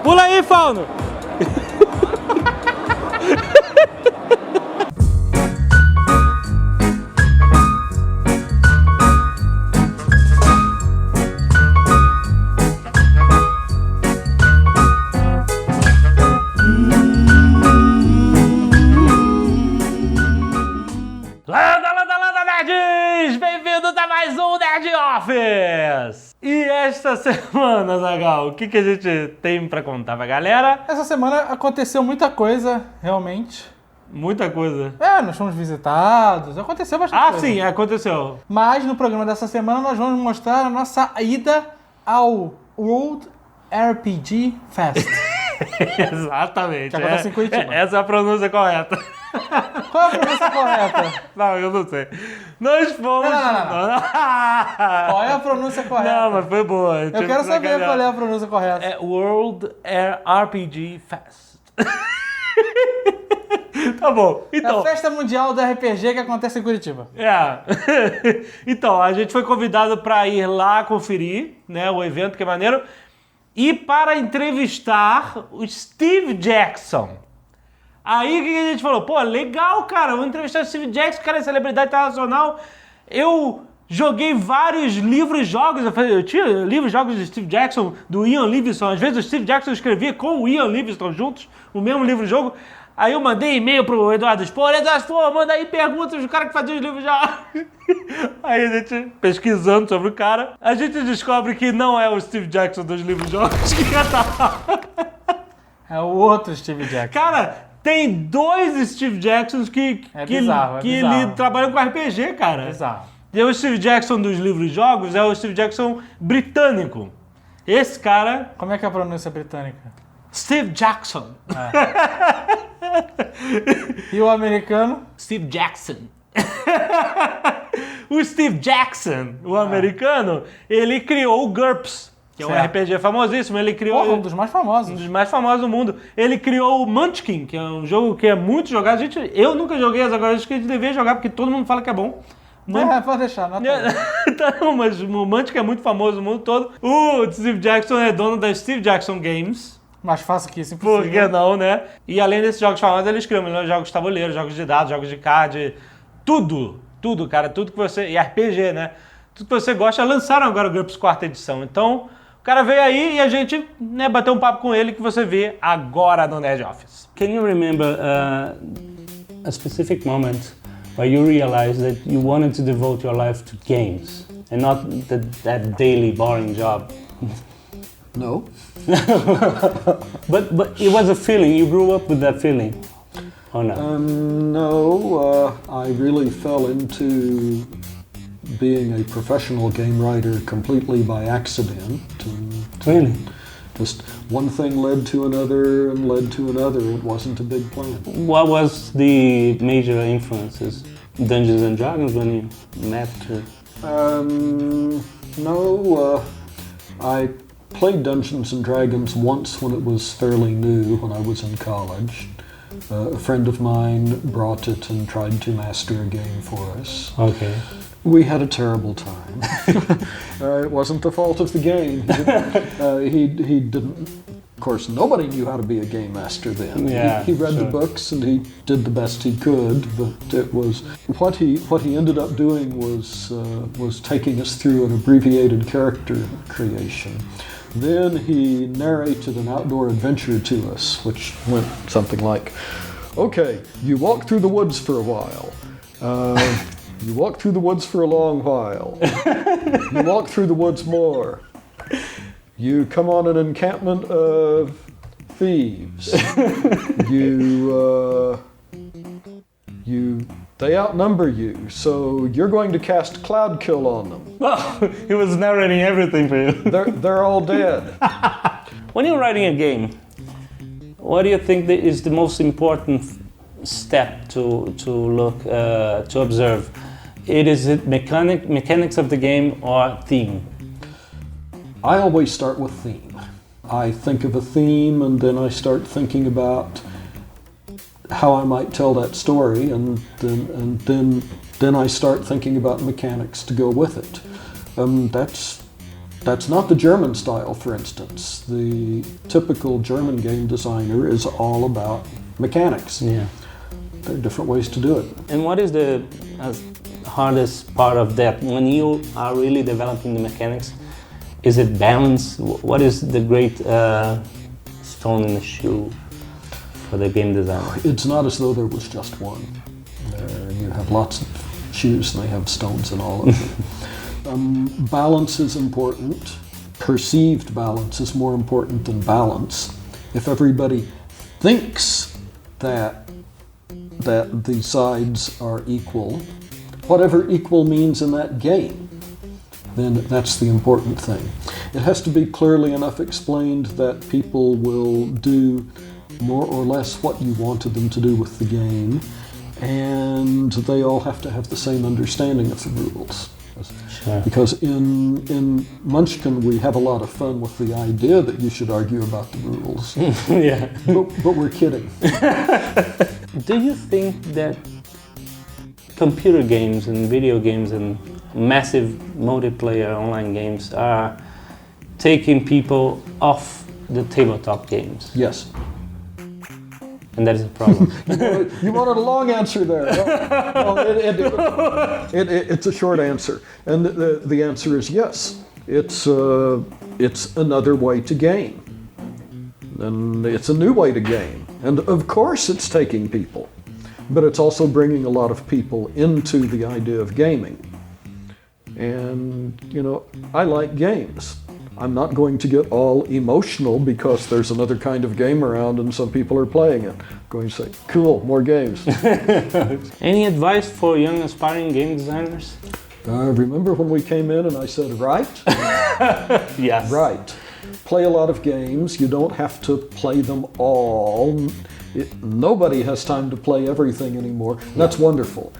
Pula aí, Fauno. Landa, nerds! Bem-vindos a mais um Nerd Office! E esta semana, Zagal, o que a gente tem pra contar pra galera? Essa semana aconteceu muita coisa, realmente. Muita coisa. Nós fomos visitados, aconteceu bastante coisa. Sim, aconteceu. Mas no programa dessa semana nós vamos mostrar a nossa ida ao World RPG Fest. Exatamente. Que acontece em Curitiba. Essa é a pronúncia correta. Qual é a pronúncia correta? Não, eu não sei. Nós fomos... Não. Qual é a pronúncia correta? Não, mas foi boa. Eu quero saber qual é a pronúncia correta. É World RPG Fest. Tá bom. Então, É a festa mundial do RPG que acontece em Curitiba. Então, a gente foi convidado para ir lá conferir, né, o evento, que é maneiro, e para entrevistar o Steve Jackson. Aí o que a gente falou? Pô, legal, cara, vamos entrevistar o Steve Jackson, cara, é celebridade internacional. Eu joguei vários livros, jogos, eu tinha livros, jogos de Steve Jackson, do Ian Livingstone. Às vezes o Steve Jackson escrevia com o Ian Livingstone juntos, o mesmo livro-jogo. Aí eu mandei e-mail pro Eduardo Spohr, manda aí perguntas do cara que fazia os livros já. Aí a gente, pesquisando sobre o cara, a gente descobre que não é o Steve Jackson dos livros-jogos que tá. É o outro Steve Jackson. Cara, tem dois Steve Jacksons que bizarro. trabalham com RPG, cara. É bizarro. E o Steve Jackson dos livros-jogos é o Steve Jackson britânico. Esse cara... Como é que é a pronúncia britânica? Steve Jackson. E o americano? Steve Jackson. O Steve Jackson, o americano, ele criou o GURPS, que é um RPG famosíssimo. Ele criou... um dos mais famosos. Um dos mais famosos do mundo. Ele criou o Munchkin, que é um jogo que é muito jogado. Eu nunca joguei, agora acho que a gente deveria jogar, porque todo mundo fala que é bom. Pode deixar, não Não, mas o Munchkin é muito famoso no mundo todo. O Steve Jackson é dono da Steve Jackson Games. Mais fácil que isso, impossível. Por que não, né? E além desses jogos famosos, eles criam jogos de tabuleiro, jogos de dados, jogos de card, tudo, cara, tudo que você... E RPG, né? Tudo que você gosta. Lançaram agora o GURPS 4ª edição. Então, o cara veio aí e a gente, né, bateu um papo com ele que você vê agora no Nerd Office. Can you remember a specific moment where you realized that you wanted to devote your life to games and not that daily boring job? No. But it was a feeling. You grew up with that feeling, or not? No, I really fell into being a professional game writer completely by accident. Really? Just one thing led to another and led to another. It wasn't a big plan. What was the major influences? Dungeons and Dragons when you met? I played Dungeons and Dragons once when it was fairly new, when I was in college. A friend of mine brought it and tried to master a game for us. Okay. We had a terrible time. It wasn't the fault of the game. He didn't. Of course, nobody knew how to be a game master then. Yeah, he read the books and he did the best he could, but it was what he ended up doing was taking us through an abbreviated character creation. Then he narrated an outdoor adventure to us, which went something like, okay, you walk through the woods for a while. You walk through the woods for a long while. You walk through the woods more. You come on an encampment of thieves. They outnumber you, so you're going to cast Cloud Kill on them. Well, he was narrating everything for you. They're all dead. When you're writing a game, what do you think is the most important step to observe? Is it mechanics of the game or theme? I always start with theme. I think of a theme and then I start thinking about how I might tell that story, and then I start thinking about mechanics to go with it. That's not the German style, for instance. The typical German game designer is all about mechanics. Yeah. There are different ways to do it. And what is the hardest part of that when you are really developing the mechanics? Is it balance? What is the great stone in the shoe for the game designer? It's not as though there was just one. You have lots of shoes and they have stones in all of them. Balance is important. Perceived balance is more important than balance. If everybody thinks that the sides are equal, whatever equal means in that game, then that's the important thing. It has to be clearly enough explained that people will do more or less what you wanted them to do with the game, and they all have to have the same understanding of the rules. Sure. Because in Munchkin we have a lot of fun with the idea that you should argue about the rules, Yeah. but we're kidding. Do you think that computer games and video games and massive multiplayer online games are taking people off the tabletop games? Yes. And that is a problem. You wanted a long answer there. No, it's a short answer, and the answer is yes. It's another way to game, and it's a new way to game, and of course it's taking people, but it's also bringing a lot of people into the idea of gaming. And I like games. I'm not going to get all emotional because there's another kind of game around and some people are playing it. I'm going to say, cool, more games. Any advice for young aspiring game designers? Remember when we came in and I said, right? Yes. Right. Play a lot of games. You don't have to play them all. Nobody has time to play everything anymore. That's wonderful.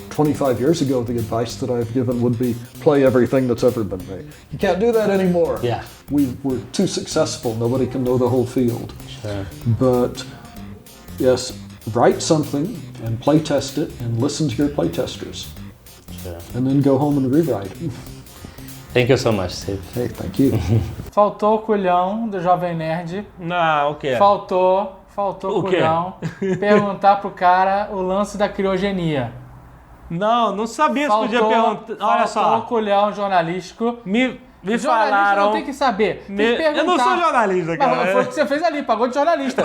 25 years ago, the advice that I've given would be play everything that's ever been made. You can't do that anymore. Yeah. We're too successful. Nobody can know the whole field. Sure. But yes, write something and play test it and listen to your play testers. Sure. And then go home and rewrite. Thank you so much, Steve. Hey, thank you. Faltou o culhão do Jovem Nerd. Não, o quê? Faltou o O quê? culhão perguntar pro cara o lance da criogenia. Não sabia se podia perguntar. Olha Faltou o só, culhão jornalístico. me Jornalista falaram... não tem que saber. Tem que perguntar. Eu não sou jornalista, cara. Mas foi o que você fez ali, pagou de jornalista.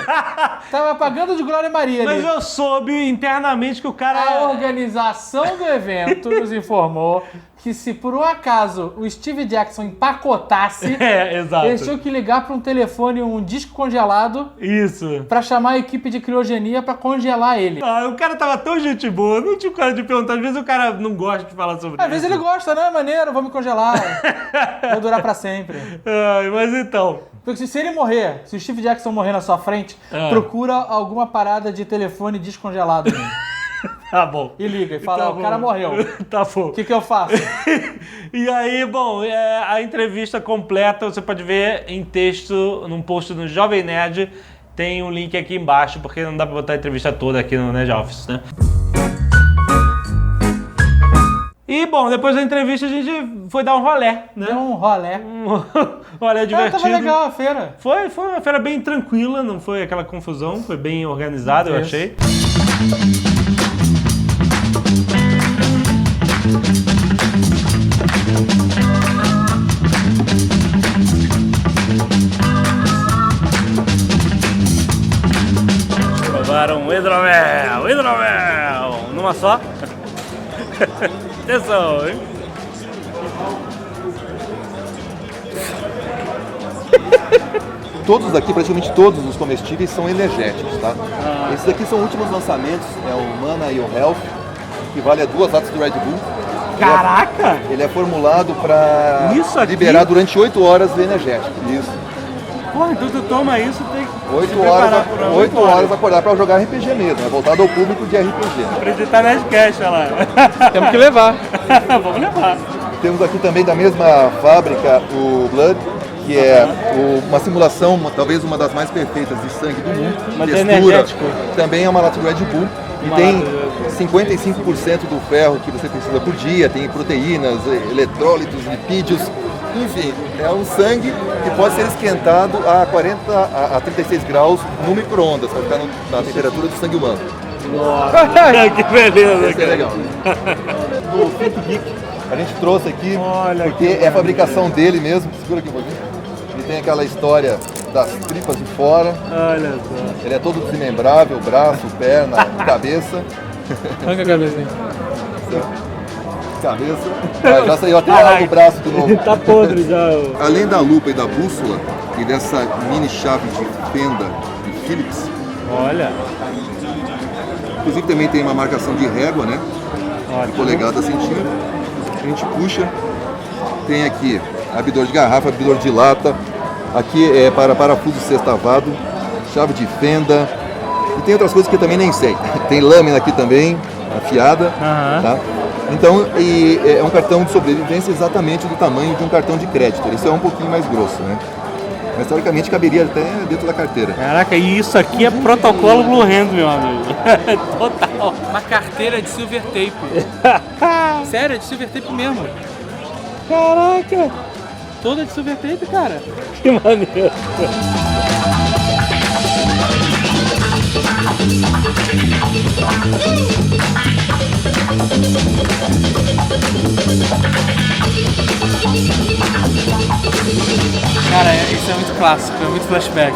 Tava pagando de Glória Maria ali. Mas eu soube internamente que o cara... A organização do evento nos informou que se por um acaso o Steve Jackson empacotasse, exato. eles tinham que ligar para um telefone, um disco congelado, Isso. para chamar a equipe de criogenia para congelar ele. Ah, o cara tava tão gente boa, não tinha o cara de perguntar. Às vezes o cara não gosta de falar sobre isso. Às vezes ele gosta, né? Maneiro, vou me congelar. Vou durar para sempre. Ai, mas então... Porque se ele morrer, se o Steve Jackson morrer na sua frente, procura alguma parada de telefone descongelado. Tá bom. E liga e fala, Tá o cara bom. morreu. Tá bom. O que eu faço? E aí, bom, a entrevista completa você pode ver em texto, num post no Jovem Nerd. Tem um link aqui embaixo, porque não dá pra botar a entrevista toda aqui no Nerd Office, né? E, bom, depois da entrevista a gente foi dar um rolé, né? Deu um rolé. Um rolé divertido. Tava legal a feira. Foi uma feira bem tranquila, não foi aquela confusão, foi bem organizado, eu Isso. achei. Provaram hidromel! Numa só? Atenção, hein? Todos daqui, praticamente todos os comestíveis são energéticos, tá? Esses aqui são últimos lançamentos, é o Mana e o Health, que vale a 2 latas do Red Bull. Caraca! Ele é formulado para Isso aqui? liberar durante 8 horas do energético. Isso. Pô, então tu toma isso, tem que 8 se preparar por 8 horas acordar para jogar RPG mesmo, é voltado ao público de RPG. Acreditar nas cash, olha lá. Temos que levar. Vamos levar. Temos aqui também da mesma fábrica o Blood, que é uma simulação, talvez uma das mais perfeitas de sangue do mundo. Mas é Textura, energético. também é uma lata de Red Bull. E tem 55% do ferro que você precisa por dia, tem proteínas, eletrólitos, lipídios. Enfim, é um sangue que pode ser esquentado a 36 graus no micro-ondas, para ficar na temperatura do sangue humano. Que beleza, Isso é legal. Do Think Geek, a gente trouxe aqui, porque é a fabricação dele mesmo. Segura aqui um pouquinho. Ele tem aquela história das tripas de fora. Olha só. Ele é todo desmembrável, braço, perna, cabeça. Arranca a cabeça aí. Cabeça. Ah, já saiu até o braço de novo. Tá podre já. Além da lupa e da bússola e dessa mini chave de fenda de Phillips, Olha. inclusive também tem uma marcação de régua, né? De polegada a centímetro. A gente puxa. Tem aqui abridor de garrafa, abridor de lata. Aqui é para parafuso sextavado, chave de fenda. E tem outras coisas que eu também nem sei. Tem lâmina aqui também, afiada. Tá? Então, é um cartão de sobrevivência exatamente do tamanho de um cartão de crédito. Esse é um pouquinho mais grosso, né? Mas teoricamente caberia até dentro da carteira. Caraca, e isso aqui é protocolo Blue Hand, meu amigo. Total. Uma carteira de silver tape. Sério, é de silver tape mesmo. Caraca, Toda de silver tape, cara. que maneiro. Cara, isso é muito clássico, é muito flashback.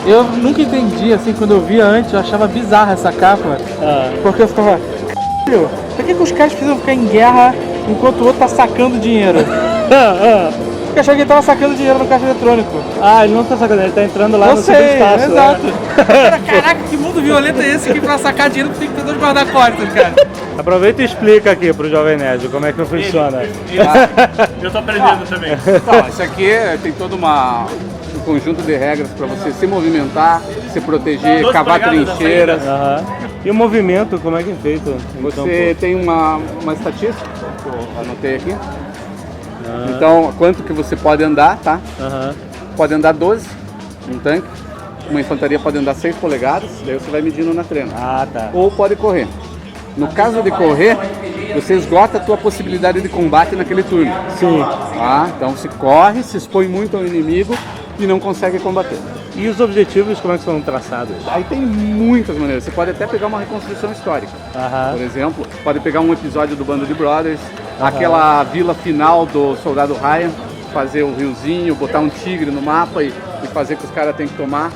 Eu nunca entendi, assim, quando eu via antes, eu achava bizarra essa capa. Porque eu ficava, caralho, por que os caras precisam ficar em guerra enquanto o outro tá sacando dinheiro? Porque eu achava que ele tava sacando dinheiro no caixa eletrônico. Ah, ele não tá sacando, ele tá entrando lá Eu no sei, subespaço. exato. Cara, caraca, que mundo violento é esse que pra sacar dinheiro tu tem que ter dois guarda-costas, cara. Aproveita e explica aqui pro Jovem Nerd como é que funciona. Eu tô aprendendo também. Então, isso aqui tem todo um conjunto de regras para você se movimentar, se proteger, 12 cavar polegadas trincheiras. Aham. E o movimento, como é que é feito? Você tem uma estatística que eu anotei aqui. Então, quanto que você pode andar, tá? Aham. Pode andar 12 um tanque. Uma infantaria pode andar 6 polegadas, daí você vai medindo na trena. Ah, tá. Ou pode correr. No caso de correr, você esgota a tua possibilidade de combate naquele turno. Sim. Tá? Então você corre, se expõe muito ao inimigo e não consegue combater. E os objetivos, como é que são traçados? Aí tem muitas maneiras. Você pode até pegar uma reconstrução histórica. Aham. Por exemplo, pode pegar um episódio do Band of Brothers, aquela vila final do Soldado Ryan, fazer um riozinho, botar um tigre no mapa e fazer que os caras tenham que tomar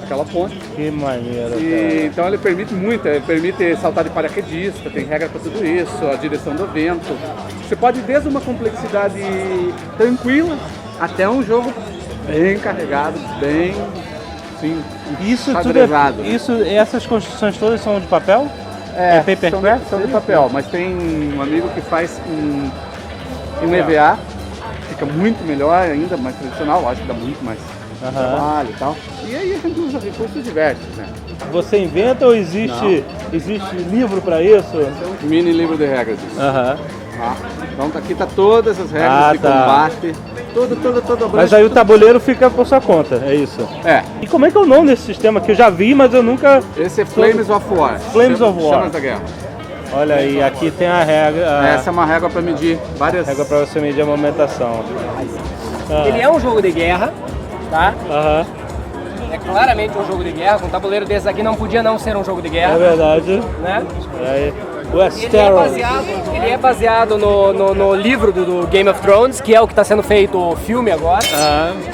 aquela ponte. Que maneiro, E, então ele permite muito, ele permite saltar de paraquedista, tem regra para tudo isso, a direção do vento. Você pode ir desde uma complexidade tranquila até um jogo bem carregado, bem assim, Isso tudo xadrezado. essas construções todas são de papel? É papercraft? São de papel, mas tem um amigo que faz em EVA, fica muito melhor ainda, mais tradicional, acho que dá muito mais trabalho e tal. E aí a gente usa recursos diversos, né? Você inventa ou existe livro para isso? Mini livro de regras. Isso. Aham. Tá? Então aqui tá todas as regras de combate, todo Mas aí o tabuleiro fica por sua conta, é isso? É, E como é que é o nome desse sistema que eu já vi, mas eu nunca... esse é Flames of War. Flames of War. Chamas da Guerra. Olha aí, aqui tem a regra, Essa é uma régua para medir várias... regra para você medir a movimentação. Ele é um jogo de guerra, tá? Aham, É claramente um jogo de guerra. Com um tabuleiro desse aqui não podia não ser um jogo de é guerra, verdade. né? Aí, Ele é Westeros. baseado no livro do Game of Thrones, que é o que está sendo feito o filme agora.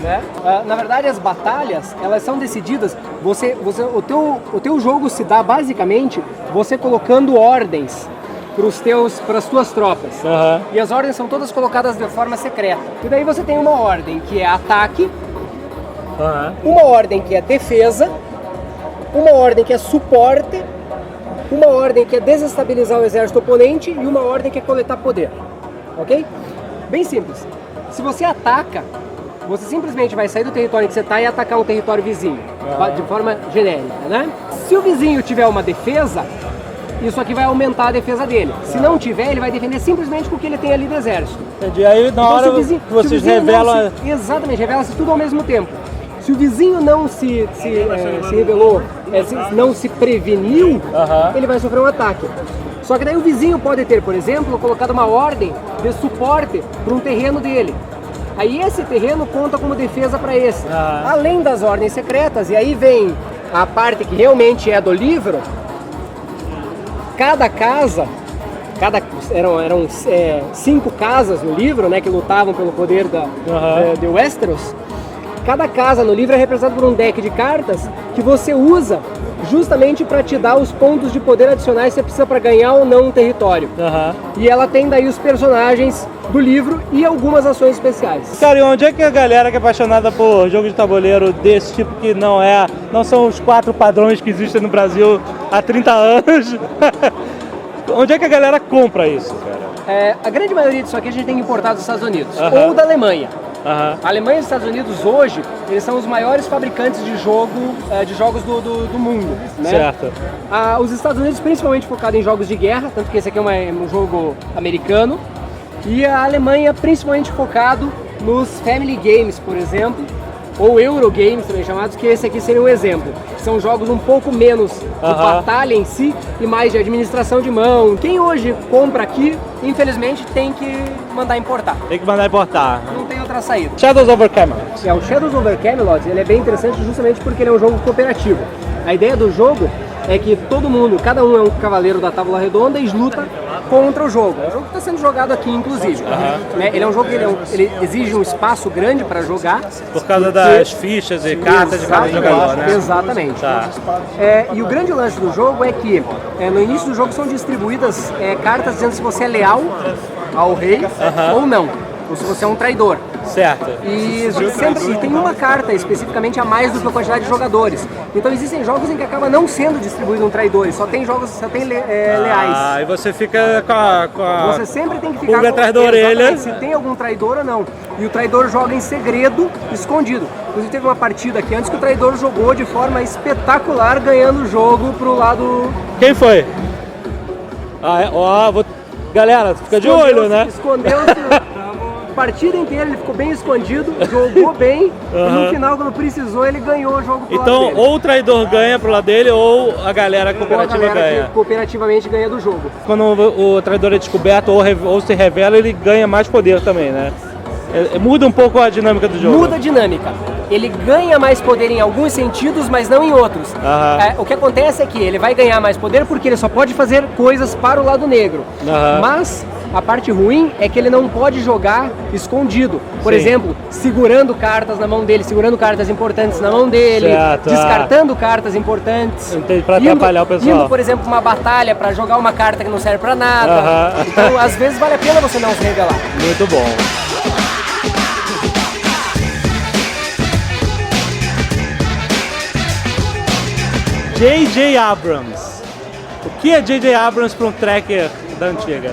Né? Na verdade, as batalhas, elas são decididas, o teu jogo se dá basicamente você colocando ordens para as tuas tropas. Aham. E as ordens são todas colocadas de forma secreta. E daí você tem uma ordem que é ataque, Aham. uma ordem que é defesa, uma ordem que é suporte, uma ordem que é desestabilizar o exército oponente e uma ordem que é coletar poder, ok? Bem simples. Se você ataca, você simplesmente vai sair do território que você está e atacar um território vizinho, de forma genérica, né? Se o vizinho tiver uma defesa, isso aqui vai aumentar a defesa dele. Se não tiver, ele vai defender simplesmente com o que ele tem ali do exército. Entendi. Aí na hora se o vizinho- que vocês se o vizinho não revelam... exatamente, revela-se tudo ao mesmo tempo. Se o vizinho não se revelou, não se preveniu, Aham. ele vai sofrer um ataque. Só que daí o vizinho pode ter, por exemplo, colocado uma ordem de suporte para um terreno dele. Aí esse terreno conta como defesa para esse. Além das ordens secretas, e aí vem a parte que realmente é do livro, cada casa, eram 5 casas no livro, né, que lutavam pelo poder de Westeros. Cada casa no livro é representada por um deck de cartas que você usa justamente para te dar os pontos de poder adicionais que você precisa para ganhar ou não um território. E ela tem daí os personagens do livro e algumas ações especiais. Cara, e onde é que a galera que é apaixonada por jogo de tabuleiro desse tipo que não são os 4 padrões que existem no Brasil há 30 anos, onde é que a galera compra isso, cara? A grande maioria disso aqui a gente tem importado dos Estados Unidos ou da Alemanha. A Alemanha e os Estados Unidos hoje, eles são os maiores fabricantes de jogos do mundo, né? Certo. Os Estados Unidos principalmente focado em jogos de guerra, tanto que esse aqui é um jogo americano. E a Alemanha principalmente focado nos family games, por exemplo, ou Eurogames também chamados, que esse aqui seria um exemplo. São jogos um pouco menos de batalha em si e mais de administração de mão. Quem hoje compra aqui, infelizmente, tem que mandar importar. Tem que mandar importar. Não tem outra saída. Shadows Over Camelot. O Shadows Over Camelot, ele é bem interessante justamente porque ele é um jogo cooperativo. A ideia do jogo é que cada um é um cavaleiro da Tábua Redonda e luta contra o jogo. É um jogo que está sendo jogado aqui, inclusive. Né? Ele é um jogo que ele exige um espaço grande para jogar. Por causa das fichas e cartas de cada jogador, né? Exatamente. Tá. E o grande lance do jogo é que no início do jogo são distribuídas cartas dizendo se você é leal ao rei ou não. Ou se você é um traidor. Certo. E tem uma carta especificamente a mais do que a quantidade de jogadores. Então existem jogos em que acaba não sendo distribuído um traidor, só tem leais. E você fica com a Você sempre tem que ficar pulga atrás da orelha. Se tem algum traidor ou não. E o traidor joga em segredo, escondido. Inclusive teve uma partida aqui antes que o traidor jogou de forma espetacular, ganhando o jogo pro lado... Quem foi? Galera, fica de olho, né? Escondeu-se. A partida inteira ele ficou bem escondido, jogou bem e no final, quando precisou, ele ganhou o jogo pro lado dele. Então, ou o traidor ganha pro lado dele ou a galera cooperativa ganha. Que cooperativamente ganha do jogo. Quando o traidor é descoberto ou se revela, ele ganha mais poder também, né? Muda um pouco a dinâmica do jogo. Muda a dinâmica. Ele ganha mais poder em alguns sentidos, mas não em outros. O que acontece é que ele vai ganhar mais poder porque ele só pode fazer coisas para o lado negro. Mas a parte ruim é que ele não pode jogar escondido. Por exemplo, segurando cartas na mão dele, segurando cartas importantes na mão dele, descartando cartas importantes. Pra atrapalhar o pessoal. Indo, por exemplo, uma batalha para jogar uma carta que não serve para nada. Então, às vezes, vale a pena você não se revelar. Muito bom. J.J. Abrams. O que é J.J. Abrams para um tracker da antiga?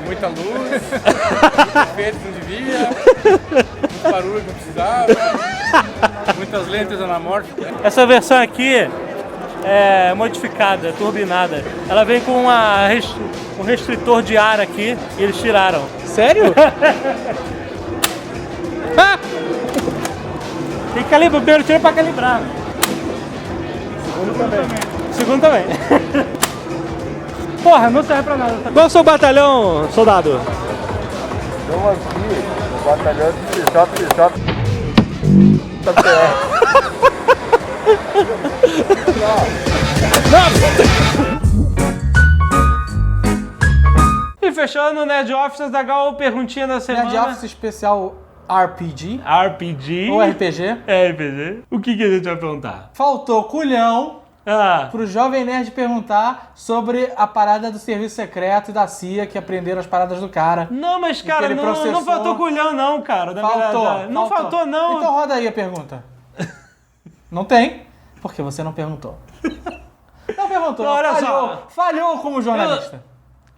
Muita luz, efeitos não devia, muito barulho que não precisava, muitas lentes anamórficas. Essa versão aqui é modificada, turbinada. Ela vem com um restritor de ar aqui e eles tiraram. Sério? Tem que calibrar, o primeiro tiro é pra calibrar. Segundo também. Porra, não serve pra nada. Qual é o seu batalhão, soldado? Eu aqui, o batalhão de E fechando o Nerd Office, Zagal, perguntinha da semana. Nerd Office especial RPG. RPG. Ou RPG. RPG. O que a gente vai perguntar? Faltou culhão pro Jovem Nerd perguntar sobre a parada do serviço secreto e da CIA que aprenderam as paradas do cara. Não, mas cara, não faltou culhão não, cara. Não faltou não. Então roda aí a pergunta. Não tem? Porque você não perguntou. Não perguntou. Não, olha só. Falhou como jornalista.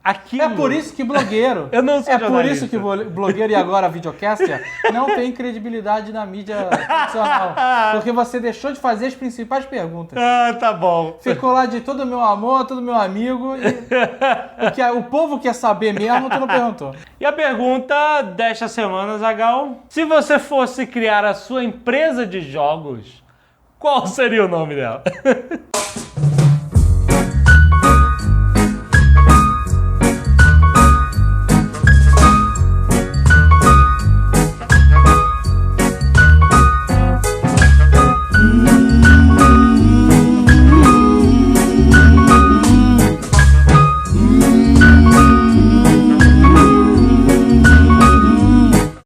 Aquilo. É por isso que blogueiro. Eu não sou jornalista. Por isso que blogueiro e agora videocaster não tem credibilidade na mídia tradicional. Porque você deixou de fazer as principais perguntas. Tá bom. Ficou lá de todo meu amor, todo meu amigo. E o povo quer saber mesmo, tu não perguntou. E a pergunta desta semana, Zagal: se você fosse criar a sua empresa de jogos, qual seria o nome dela?